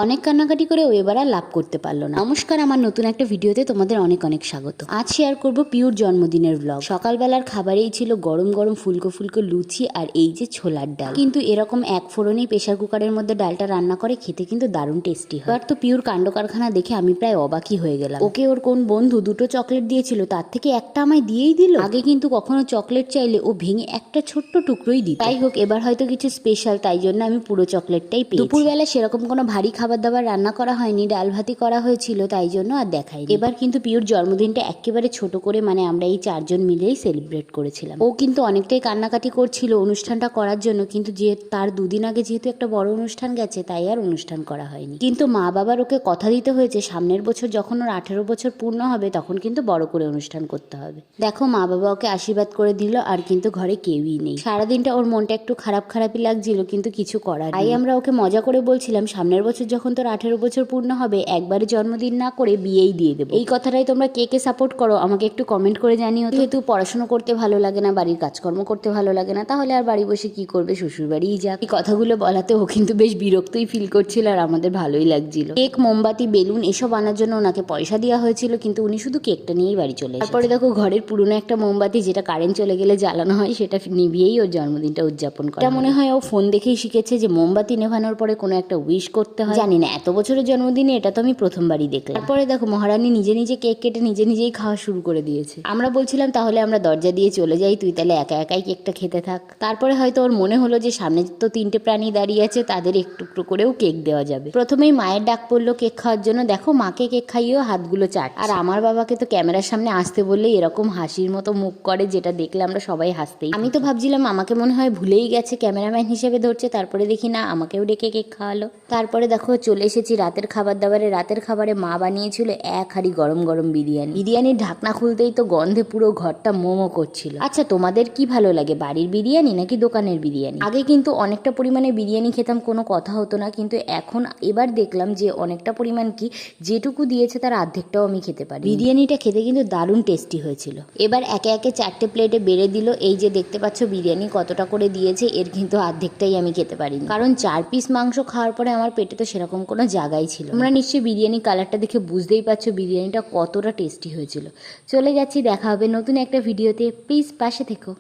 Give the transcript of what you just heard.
অনেক কান্নাকাটি করে ও এবার আর লাভ করতে পারলো না। নমস্কার, আমার নতুন একটা ভিডিওতে তোমাদের অনেক অনেক স্বাগত। আজ শেয়ার করব পিউর জন্মদিনের ব্লগ। সকালবেলার খাবারেই ছিল গরম গরম ফুলকো ফুলকো লুচি আর এই যে ছোলার ডাল। কিন্তু এরকম এক ফোড়নেই প্রেসার কুকারের মধ্যে ডালটা রান্না করে খেতে কিন্তু দারুণ টেস্টি হয়। এবার তো পিউর কাণ্ড কারখানা দেখে আমি প্রায় অবাকই হয়ে গেলাম। ওকে ওর কোন বন্ধু দুটো চকলেট দিয়েছিল, তার থেকে একটা আমায় দিয়েই দিল। আগে কিন্তু কখনো চকলেট চাইলে ও ভেঙে একটা ছোট্ট টুকরোই দিত। তাই হোক, এবার হয়তো কিছু স্পেশাল, তাই জন্য আমি পুরো চকলেটটাই পেয়েছি। দুপুরবেলা সেরকম কোনো ভারী খাবার দাবার রান্না করা হয়নি, ডাল ভাতি করা হয়েছিল, তাই জন্য আর দেখাই। এবার কিন্তু পিউর জন্মদিনটা একেবারে ছোট করে, মানে আমরা এই 4 জন মিলেই সেলিব্রেট করেছিলাম। ও কিন্তু অনেকটাই কান্নাকাটি করছিল অনুষ্ঠানটা করার জন্য, কিন্তু যে তার দুদিন আগে যেহেতু একটা বড় অনুষ্ঠান গেছে, তাই আর অনুষ্ঠান করা হয়নি। কিন্তু মা বাবার ওকে কথা দিতে হয়েছে সামনের বছর যখন ওর 18 বছর পূর্ণ হবে তখন কিন্তু বড় করে অনুষ্ঠান করতে হবে। দেখো, মা বাবা ওকে আশীর্বাদ করে দিল, আর কিন্তু ঘরে কেউই নেই। সারাদিনটা ওর মনটা একটু খারাপই লাগছিল, কিন্তু কিছু করার। তাই আমরা ওকে মজা করে বলছিলাম, সামনের বছর যখন তোর 18 বছর পূর্ণ হবে একবারে জন্মদিন না করে বিয়েই দিয়ে দেবো। এই কথাটাই তোমরা কে কে সাপোর্ট করো আমাকে একটু কমেন্ট করে জানিও। যেহেতু পড়াশোনা করতে ভালো লাগে না, বাড়ির কাজকর্ম করতে ভালো লাগে না, তাহলে আর বাড়ি বসে কি করবে, শ্বশুর বাড়িই যাক। এই কথাগুলো বলাতে ও কিন্তু বেশ বিরক্তই ফিল করছিল, আর আমাদের ভালোই লাগছিল। কেক, মোমবাতি, বেলুন এসব আনার জন্য ওনাকে পয়সা দেওয়া হয়েছিল, কিন্তু উনি শুধু কেকটা নিয়েই বাড়ি চলে এসেছেন। তারপরে দেখো, ঘরের পুরনো একটা মোমবাতি যেটা কারেন্ট চলে গেলে জ্বালানো হয়, সেটা নিভিয়েই ওর জন্মদিনটা উদযাপন করে। এটা মনে হয় ও ফোন দেখেই শিখেছে যে মোমবাতি নেভানোর পরে কোনো একটা উইশ করতে হয়। জানি না, এত বছরের জন্মদিনে এটা তো আমি প্রথমবারই দেখলাম। তারপরে দেখো, মহারানী নিজে নিজে কেক কেটে নিজে নিজেই খাওয়া শুরু করে দিয়েছে। আমরা বলছিলাম তাহলে আমরা দরজা দিয়ে চলে যাই, তুই তাহলে একা একাই কেকটা খেতে থাক। তারপরে হয়তো ওর মনে হলো যে সামনে তো 3টে প্রাণী দাঁড়িয়ে আছে, তাদের একটু একটু করেও কেক দেওয়া যাবে। প্রথমেই মায়ের ডাক পড়লো কেক খাওয়ার জন্য। দেখো, মাকে কেক খাইয়েও হাতগুলো চাট। আর আমার বাবাকে তো ক্যামেরার সামনে আসতে বললেই এরকম হাসির মতো মুখ করে, যেটা দেখলে আমরা সবাই হাসতেই। আমি তো ভাবছিলাম আমাকে মনে হয় ভুলেই গেছে, ক্যামেরাম্যান হিসেবে ধরছে। তারপরে দেখি না, আমাকেও ডেকে কেক খাওয়ালো। তারপরে দেখো, চলে এসেছি রাতের খাবার দাবারে। রাতের খাবারে মা বানিয়েছিল 1 হাঁড়ি গরম গরম বিরিয়ানি। বিরিয়ানির ঢাকনা খুলতেই তো গন্ধে পুরো ঘরটা মোমো করছিল। আচ্ছা, তোমাদের কি ভালো লাগে, বাড়ির বিরিয়ানি নাকি দোকানের বিরিয়ানি? আগে কিন্তু অনেকটা পরিমাণে বিরিয়ানি খেতাম, কোনো কথা হতো না, কিন্তু এখন এবার দেখলাম যে অনেকটা পরিমাণ কি, যেটুকু দিয়েছে তার অর্ধেকটাও আমি খেতে পারি। বিরিয়ানিটা খেতে কিন্তু দারুণ টেস্টি হয়েছিল। এবার একে একে 4টে প্লেটে বেড়ে দিল। এই যে দেখতে পাচ্ছ বিরিয়ানি কতটা করে দিয়েছে, এর কিন্তু অর্ধেকটাই আমি খেতে পারিনি, কারণ 4 পিস মাংস খাওয়ার পরে আমার পেটে তো সেরকম কোনো জায়গাই ছিল। তোমরা নিশ্চয়ই বিরিয়ানি কালারটা দেখে বুঝতেই পারছো বিরিয়ানিটা কতটা টেস্টি হয়েছিল। চলে যাচ্ছি, দেখা হবে নতুন একটা ভিডিওতে। প্লিজ পাশে থেকো।